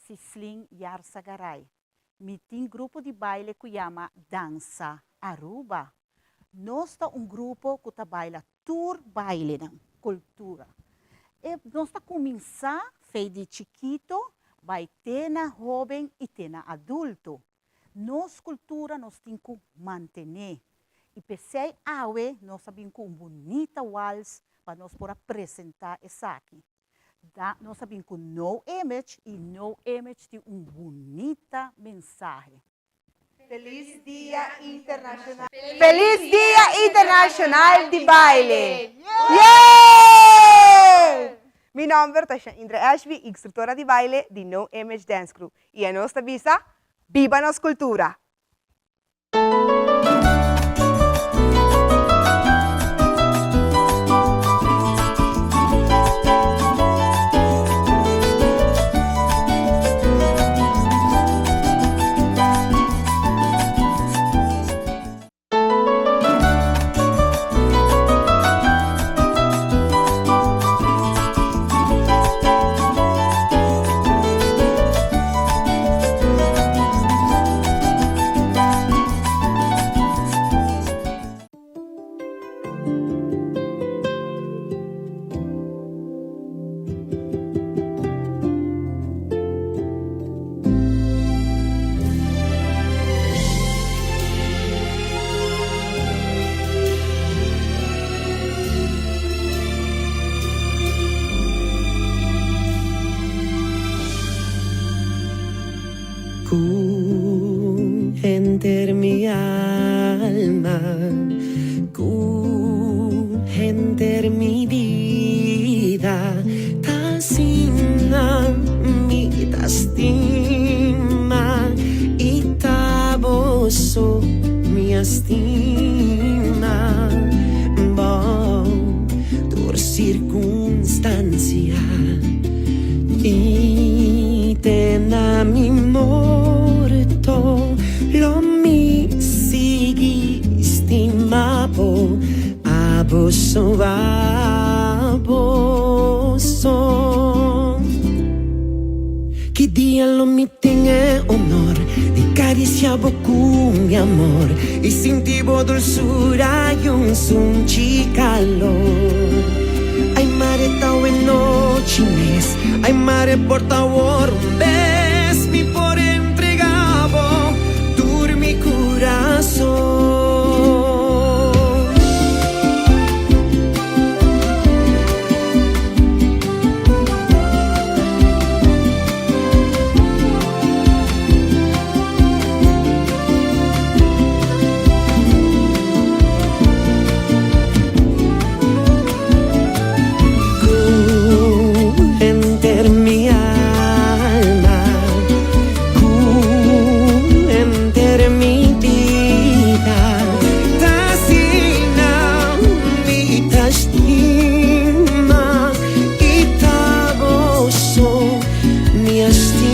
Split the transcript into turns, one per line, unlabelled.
Sislin Yarsagaray. Mi tem grupo de baile que chama Dança Aruba. Nós está grupo que baila tour baile na cultura. E nós está começar feito de chiquito, vai ter na jovem e ter na adulto. Nossa cultura nós temos que manter. E pensei, nós sabemos com bonita vals para nós poder apresentar isso aqui. Nós sabemos que no image tem bonita mensagem.
Feliz Dia Internacional. Feliz Dia Internacional de Baile! Yeah! Meu nome é Indra Ashby, instrutora de baile de No Image Dance Crew. E a nossa visa, viva nossa cultura!
Enter mi alma, enter mi vida, tasina mi tastima, y taboso mi estima, por circunstancia, y tena mi morto, lo mi sigi stimapo, aboso, aboso. Che dia lo mi tenga honor, di cariciavo con mi amor, y sentivo dulzura y un sunchi calor. Ay mare tau en noche mes, ay mare porta un bes, mi por entregavo, dur mi corazón. Enter mi alma, enter mi vida, tasina mi tastima, y taboso mi estima.